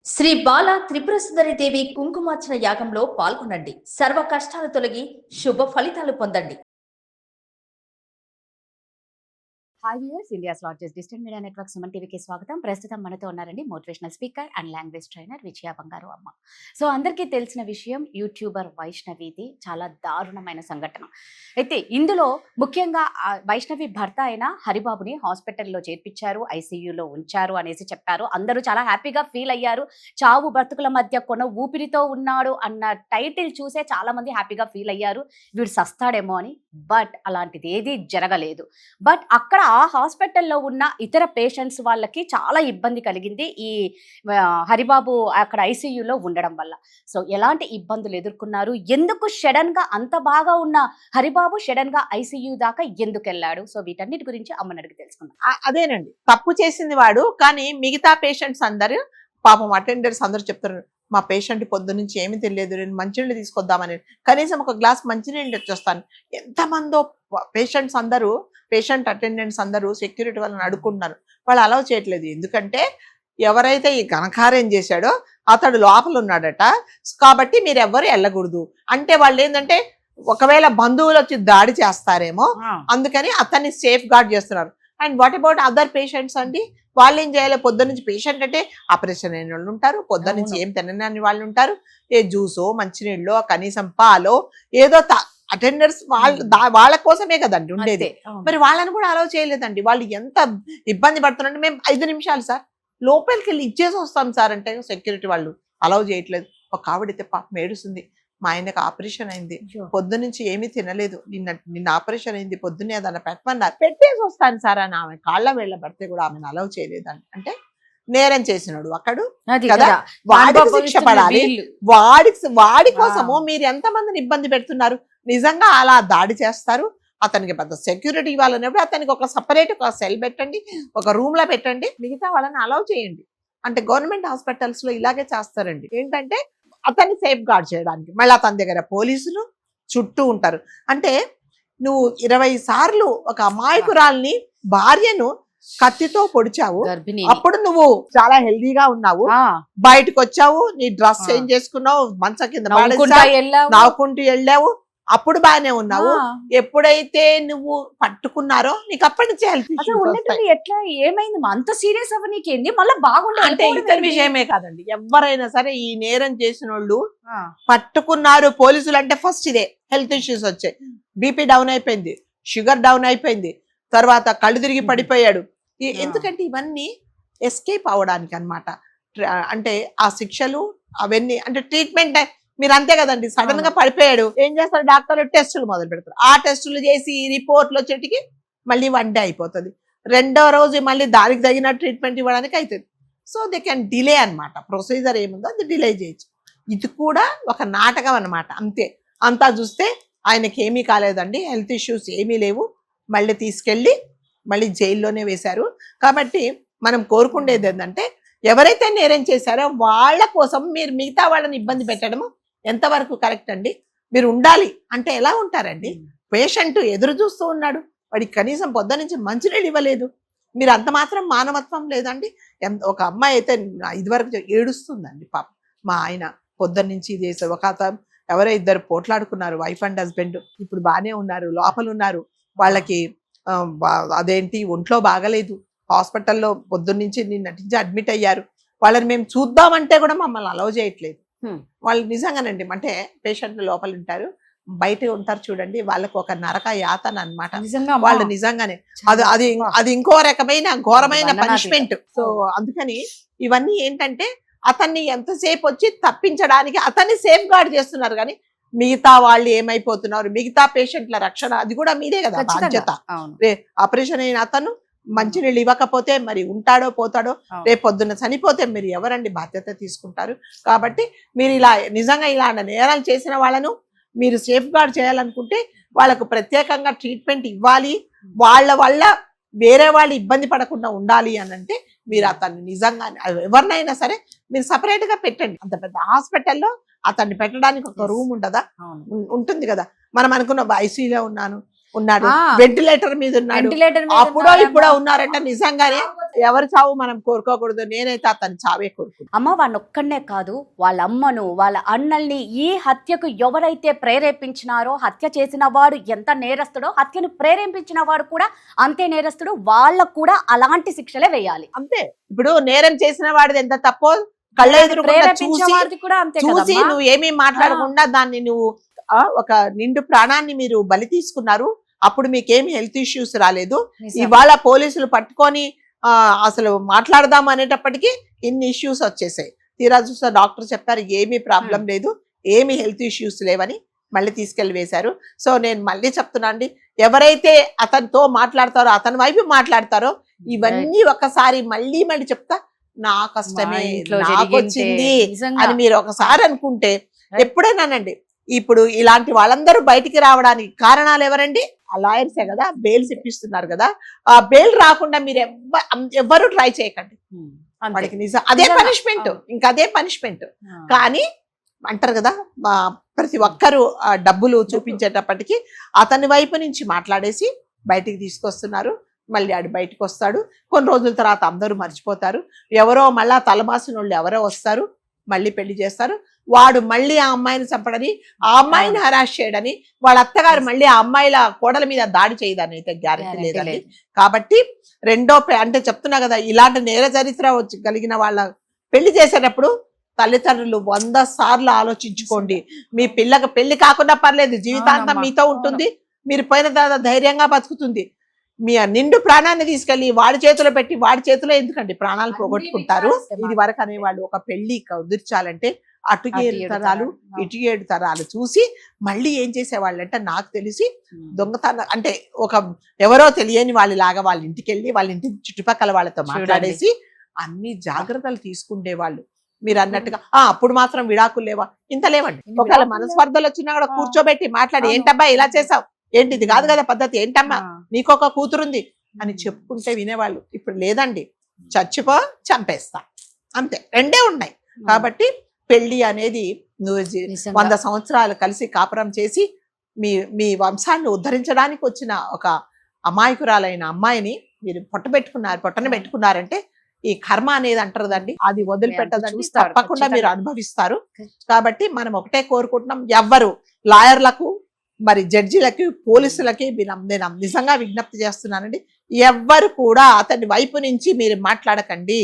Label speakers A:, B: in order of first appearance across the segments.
A: శ్రీ బాల త్రిపుర సుందరి దేవి కుంకుమార్చన యాగంలో పాల్గొనండి. సర్వ కష్టాలు తొలగి శుభ ఫలితాలు పొందండి.
B: Hi viewers, India's largest digital media network Suman టీవీకి స్వాగతం. ప్రస్తుతం మనతో ఉన్నారండి motivational speaker and language trainer Vijaya Bangaru Amma. So అందరికీ తెలిసిన విషయం, యూట్యూబర్ వైష్ణవిది చాలా దారుణమైన సంఘటన. అయితే ఇందులో ముఖ్యంగా వైష్ణవి భర్త అయిన హరిబాబుని హాస్పిటల్లో చేర్పించారు, ఐసీయూలో ఉంచారు అనేసి చెప్పారు. అందరూ చాలా హ్యాపీగా ఫీల్ అయ్యారు. చావు బ్రతుకుల మధ్య కొన ఊపిరితో ఉన్నాడు అన్న టైటిల్ చూసే చాలా మంది హ్యాపీగా ఫీల్ అయ్యారు, వీడు సస్తాడేమో అని. బట్ అలాంటిది ఏది జరగలేదు. బట్ అక్కడ ఆ హాస్పిటల్లో ఉన్న ఇతర పేషెంట్స్ వాళ్ళకి చాలా ఇబ్బంది కలిగింది ఈ హరిబాబు అక్కడ ఐసీయూలో ఉండడం వల్ల. సో ఎలాంటి ఇబ్బందులు ఎదుర్కొన్నారు, ఎందుకు సడన్ గా అంత బాగా ఉన్న హరిబాబు సడన్ గా ఐసీయూ దాకా ఎందుకు వెళ్ళాడు, సో వీటన్నిటి గురించి అమ్మని అడిగి తెలుసుకుందాం.
C: అదేనండి, తప్పు చేసింది వాడు. కానీ మిగతా పేషెంట్స్ అందరూ పాపం అటెండర్స్ అందరూ చెప్తారు, మా పేషెంట్ పొద్దు నుంచి ఏమీ తెలియదు, నేను మంచినీళ్ళు తీసుకొద్దామని కనీసం ఒక గ్లాస్ మంచినీళ్ళు తెచ్చొస్తాను. ఎంతమందో పేషెంట్స్ అందరూ, పేషెంట్ అటెండెంట్స్ అందరూ సెక్యూరిటీ వాళ్ళని అడుక్కుంటున్నారు. వాళ్ళు అలౌ చేయట్లేదు. ఎందుకంటే ఎవరైతే ఈ ఘనకార్యం చేశాడో అతడు లోపల ఉన్నాడట, కాబట్టి మీరు ఎవ్వరు వెళ్ళకూడదు అంటే వాళ్ళు ఏంటంటే ఒకవేళ బంధువులు వచ్చి దాడి చేస్తారేమో అందుకని అతన్ని సేఫ్ గార్డ్ చేస్తున్నారు. And what about other patients అండి? వాళ్ళు ఏం చేయాలి? పొద్దు నుంచి పేషెంట్ అంటే ఆపరేషన్ అయిన వాళ్ళు ఉంటారు, పొద్దు నుంచి ఏం తినని వాళ్ళు ఉంటారు, ఏ జ్యూసో మంచినీళ్ళో కనీసం పాలో ఏదో అటెండర్స్ వాళ్ళ కోసమే కదండి ఉండేది. మరి వాళ్ళని కూడా అలౌ చేయలేదండి. వాళ్ళు ఎంత ఇబ్బంది పడుతున్నారంటే, మేము 5 నిమిషాలు సార్ లోపలికి వెళ్ళి ఇచ్చేసి వస్తాం సార్ అంటే సెక్యూరిటీ వాళ్ళు అలౌ చేయట్లేదు. ఒక ఆవిడైతే పాపం ఏడుస్తుంది, మా ఆయనకు ఆపరేషన్ అయింది, పొద్దు నుంచి ఏమీ తినలేదు, నిన్న ఆపరేషన్ అయింది, పొద్దున్నే ఏదన్నా పెట్టమన్నారు, పెట్టేసి వస్తాను సార్ అని ఆమె కాళ్ళ వేళ్ళ పడితే కూడా ఆమెను అలౌ చేయలేదండి. అంటే నేరం చేసినాడు అక్కడు కదా, వాడికి శిక్ష పడాలి. వాడి కోసము మీరు ఎంతమందిని ఇబ్బంది పెడుతున్నారు? నిజంగా అలా దాడి చేస్తారు, అతనికి పెద్ద సెక్యూరిటీ ఇవ్వాలన్నప్పుడు అతనికి ఒక సపరేట్ ఒక సెల్ పెట్టండి, ఒక రూమ్ లో పెట్టండి, మిగతా వాళ్ళని అలౌ చేయండి. అంటే గవర్నమెంట్ హాస్పిటల్స్ లో ఇలాగే చేస్తారండి. ఏంటంటే అతన్ని సేఫ్ గార్డ్ చేయడానికి మళ్ళీ అతని దగ్గర పోలీసులు చుట్టూ ఉంటారు. అంటే నువ్వు 20 సార్లు ఒక అమాయకురాల్ని భార్యను కత్తితో పొడిచావు, అప్పుడు నువ్వు చాలా హెల్దీగా ఉన్నావు, బయటకు వచ్చావు, నీ డ్రెస్ చేంజ్ చేసుకున్నావు, మంచం కింద నవ్వుకుంటూ వెళ్ళావు, అప్పుడు బాగానే ఉన్నావు. ఎప్పుడైతే నువ్వు పట్టుకున్నారో నీకు అప్పటి నుంచి
B: ఎట్లా ఏమైంది అంత సీరియస్ అవ్వనీకేంది మళ్ళీ బాగుండే
C: అంటే ఇతర విషయమే కాదండి. ఎవరైనా సరే ఈ నేరం చేసిన వాళ్ళు పట్టుకున్నారు పోలీసులు అంటే ఫస్ట్ ఇదే హెల్త్ ఇష్యూస్ వచ్చాయి, బీపీ డౌన్ అయిపోయింది, షుగర్ డౌన్ అయిపోయింది, తర్వాత కళ్ళు తిరిగి పడిపోయాడు. ఎందుకంటే ఇవన్నీ ఎస్కేప్ అవడానికి అన్నమాట. అంటే ఆ శిక్షలు అవన్నీ అంటే ట్రీట్మెంట్ మీరు అంతే కదండి. సడన్ గా పడిపోయాడు, ఏం చేస్తారు డాక్టర్లు? టెస్టులు మొదలు పెడతారు. ఆ టెస్టులు చేసి రిపోర్ట్లు వచ్చేటికి మళ్ళీ 1 డే అయిపోతుంది. 2వ రోజు మళ్ళీ దానికి తగిన ట్రీట్మెంట్ ఇవ్వడానికి అవుతుంది. సో దే కెన్ డిలే అనమాట. ప్రొసీజర్ ఏముందో అది డిలే చేయొచ్చు. ఇది కూడా ఒక నాటకం అనమాట. అంతే. అంతా చూస్తే ఆయనకి ఏమీ కాలేదండి, హెల్త్ ఇష్యూస్ ఏమీ లేవు, మళ్ళీ తీసుకెళ్ళి మళ్ళీ జైల్లోనే వేశారు. కాబట్టి మనం కోరుకునేది ఏంటంటే ఎవరైతే నేరం చేశారో వాళ్ళ కోసం మీరు మిగతా వాళ్ళని ఇబ్బంది పెట్టడము ఎంతవరకు కరెక్ట్ అండి? మీరు ఉండాలి అంటే ఎలా ఉంటారండి? పేషెంట్ ఎదురు చూస్తూ ఉన్నాడు, వాడికి కనీసం పొద్దు నుంచి మంచినీళ్ళు ఇవ్వలేదు, మీరు అంత మాత్రం మానవత్వం లేదండి? ఒక అమ్మాయి అయితే ఇదివరకు ఏడుస్తుందండి, పాప మా ఆయన పొద్దున్న నుంచి ఇది చేశారు. ఒక ఎవరో 2 పోట్లాడుకున్నారు, వైఫ్ అండ్ హస్బెండ్, ఇప్పుడు బాగానే ఉన్నారు, లోపల ఉన్నారు. వాళ్ళకి అదేంటి ఒంట్లో బాగలేదు, హాస్పిటల్లో పొద్దున్న నుంచి నటించి అడ్మిట్ అయ్యారు. వాళ్ళని మేము చూద్దామంటే కూడా మమ్మల్ని అలౌ చేయట్లేదు. వాళ్ళు నిజంగానండి, అంటే పేషెంట్లు లోపల ఉంటారు, బయట ఉంటారు చూడండి, వాళ్ళకు ఒక నరక యాతన అనమాట. వాళ్ళు నిజంగానే అది ఇంకో రకమైన ఘోరమైన పనిష్మెంట్. సో అందుకని ఇవన్నీ ఏంటంటే అతన్ని ఎంతసేపు వచ్చి తప్పించడానికి అతన్ని సేఫ్ గార్డ్ చేస్తున్నారు, కానీ మిగతా వాళ్ళు ఏమైపోతున్నారు, మిగతా పేషెంట్ల రక్షణ అది కూడా మీదే కదా బాధ్యత. ఆపరేషన్ అయిన అతను మంచినీళ్ళు ఇవ్వకపోతే మరి ఉంటాడో పోతాడో, రేపు పొద్దున్న చనిపోతే మీరు ఎవరండి బాధ్యత తీసుకుంటారు? కాబట్టి మీరు ఇలా నిజంగా ఇలా నేరాలు చేసిన వాళ్ళను మీరు సేఫ్ గార్డ్ చేయాలనుకుంటే వాళ్ళకు ప్రత్యేకంగా ట్రీట్మెంట్ ఇవ్వాలి, వాళ్ళ వల్ల వేరే వాళ్ళు ఇబ్బంది పడకుండా ఉండాలి అని అంటే మీరు అతన్ని నిజంగా ఎవరినైనా సరే మీరు సపరేట్ గా పెట్టండి. అంత పెద్ద హాస్పిటల్లో అతన్ని పెట్టడానికి ఒక రూమ్ ఉండదా? ఉంటుంది కదా. మనం అనుకున్న ఐసీయూలో ఉన్నాను, ఉన్నాడు,
B: ఆ.
C: వెంటిలేటర్ మీద ఉన్నాడు,
B: వెంటిలేటర్
C: అప్పుడో ఇప్పుడో ఉన్నారంట. నిజంగానే ఎవరి చావు మనం కోరుకోకూడదు. నేనైతే అతని చావే కోరుకుంటాను.
B: అమ్మ వాడిని ఒక్కడనే కాదు, వాళ్ళ అమ్మను, వాళ్ళ అన్నల్ని ఈ హత్యకు ఎవరైతే ప్రేరేపించినారో, హత్య చేసిన వాడు ఎంత నేరస్తుడో, హత్యను ప్రేరేపించిన వాడు కూడా అంతే నేరస్తుడు. వాళ్ళకు కూడా అలాంటి శిక్షలే వేయాలి.
C: అంతే. ఇప్పుడు నేరం చేసిన వాడిది ఎంత తప్పో కళ్ళ ఎదురుకుండా
B: ప్రేరేపించే
C: చూసి
B: వాడిది కూడా అంతే
C: చూసి
B: కదమ్మా.
C: నువ్వు ఏమీ మాట్లాడకుండా దాన్ని నువ్వు ఒక నిండు ప్రాణాన్ని మీరు బలి తీసుకున్నారు. అప్పుడు మీకేమి హెల్త్ ఇష్యూస్ రాలేదు.
B: నిజం.
C: ఇవాళ పోలీసులు పట్టుకొని అసలు మాట్లాడదాం అనేటప్పటికీ ఇన్ని ఇష్యూస్ వచ్చేసాయి. తీరా చూస్తే డాక్టర్ చెప్పారు ఏమీ ప్రాబ్లం లేదు, ఏమీ హెల్త్ ఇష్యూస్ లేవని మళ్ళీ తీసుకెళ్లి వేశారు. సో నేను మళ్ళీ చెప్తున్నా అండి, ఎవరైతే అతనితో మాట్లాడతారో, అతని వైపు మాట్లాడతారో, ఇవన్నీ ఒకసారి మళ్ళీ చెప్తా, నా కష్టమే
B: మా ఇంట్లో
C: నాకు
B: జరిగిందే.
C: వచ్చింది
B: నిజంగా.
C: అని మీరు ఒకసారి అనుకుంటే ఎప్పుడైనానండి. ఇప్పుడు ఇలాంటి వాళ్ళందరూ బయటికి రావడానికి కారణాలు ఎవరండి? ఆ లాయర్సే కదా, బెయిల్స్ ఇప్పిస్తున్నారు కదా. ఆ బెయిల్ రాకుండా మీరు ఎవ్వరు ట్రై చేయకండి.
B: అంతే.
C: వాడికి నిజం అదే
B: నిజంగా.
C: పనిష్మెంట్,
B: అవును.
C: ఇంకా అదే పనిష్మెంట్.
B: ఆ.
C: కానీ అంటారు కదా, ప్రతి ఒక్కరు డబ్బులు చూపించేటప్పటికి అతని వైపు నుంచి మాట్లాడేసి బయటికి తీసుకొస్తున్నారు. మళ్ళీ ఆడు బయటకు వస్తాడు. కొన్ని రోజుల తర్వాత అందరూ మర్చిపోతారు. ఎవరో మళ్ళా తలమాసిన వాళ్ళు ఎవరో వస్తారు, మళ్ళీ పెళ్లి చేస్తారు. వాడు మళ్ళీ ఆ అమ్మాయిని చంపడని, ఆ అమ్మాయిని హరాస్ చేయడని, వాళ్ళ అత్తగారు మళ్ళీ ఆ అమ్మాయిల కోడల మీద దాడి చేయదని అయితే గ్యారెంటీ లేదండి. కాబట్టి అంటే చెప్తున్నా కదా, ఇలాంటి నేర చరిత్ర కలిగిన వాళ్ళ పెళ్లి చేసేటప్పుడు తల్లిదండ్రులు 100 సార్లు ఆలోచించుకోండి. మీ పిల్లకి పెళ్లి కాకుండా పర్లేదు, జీవితాంతం
B: అవునమ్మా.
C: మీతో ఉంటుంది, మీరు పోయిన తర్వాత ధైర్యంగా బతుకుతుంది. మీ నిండు ప్రాణాన్ని తీసుకెళ్లి వాడి చేతిలో పెట్టి, వాడి చేతిలో ఎందుకండి ప్రాణాలు పోగొట్టుకుంటారు? ఇది వరకు అనేవాళ్ళు ఒక పెళ్లి కుదిర్చాలంటే అటు 7 తరాలు ఇటు 7 తరాలు చూసి మళ్ళీ ఏం చేసేవాళ్ళు అంటే, నాకు తెలిసి దొంగతనం అంటే ఒక ఎవరో తెలియని వాళ్ళలాగా వాళ్ళ ఇంటికి వెళ్ళి వాళ్ళ ఇంటి చుట్టుపక్కల వాళ్ళతో మాట్లాడేసి అన్ని జాగ్రత్తలు తీసుకుండేవాళ్ళు. మీరు అన్నట్టుగా అప్పుడు మాత్రం విడాకులు లేవా? ఇంత లేవండి. ఒకవేళ మనస్పర్ధలు వచ్చినా కూడా కూర్చోబెట్టి మాట్లాడి, ఏంటబ్బా ఇలా చేసావు, ఏంటి ఇది కాదు కదా పద్ధతి, ఏంటమ్మా నీకొక కూతురుంది అని చెప్పుకుంటే వినేవాళ్ళు. ఇప్పుడు లేదండి, చచ్చిపో చంపేస్తా, అంతే, రెండే ఉన్నాయి. కాబట్టి పెళ్లి అనేది నువ్వు 100 సంవత్సరాలు కలిసి కాపురం చేసి మీ వంశాన్ని ఉద్ధరించడానికి వచ్చిన ఒక అమాయకురాలైన అమ్మాయిని మీరు పొట్టన పెట్టుకున్నారంటే ఈ కర్మ అనేది అంటారు కదండి, అది వదిలిపెట్టదండి, తప్పకుండా మీరు అనుభవిస్తారు. కాబట్టి మనం ఒకటే కోరుకుంటున్నాం, ఎవ్వరు లాయర్లకు, మరి జడ్జిలకి, పోలీసులకి నేను నిజంగా విజ్ఞప్తి చేస్తున్నానండి, ఎవ్వరు కూడా అతని వైపు నుంచి మీరు మాట్లాడకండి.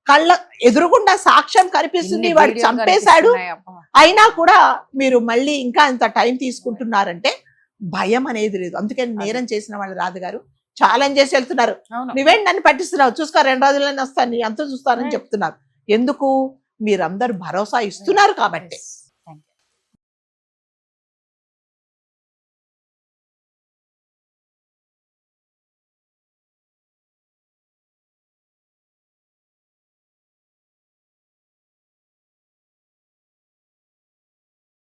C: కళ్ళ ఎదురుగుండా సాక్ష్యం కనిపిస్తుంది, వాడు చంపేశాడు, అయినా కూడా మీరు మళ్ళీ ఇంకా ఇంత టైం తీసుకుంటున్నారంటే భయం అనేది లేదు. అందుకని నేరం చేసిన వాళ్ళు రాజుగారు ఛాలెంజ్ చేసి వెళ్తున్నారు, నువ్వేంటి నన్ను పట్టిస్తున్నావు, చూసుకో 2 రోజుల్లోనే వస్తాను, నీ అంతా చూస్తానని చెప్తున్నారు. ఎందుకు? మీరందరూ భరోసా ఇస్తున్నారు కాబట్టి.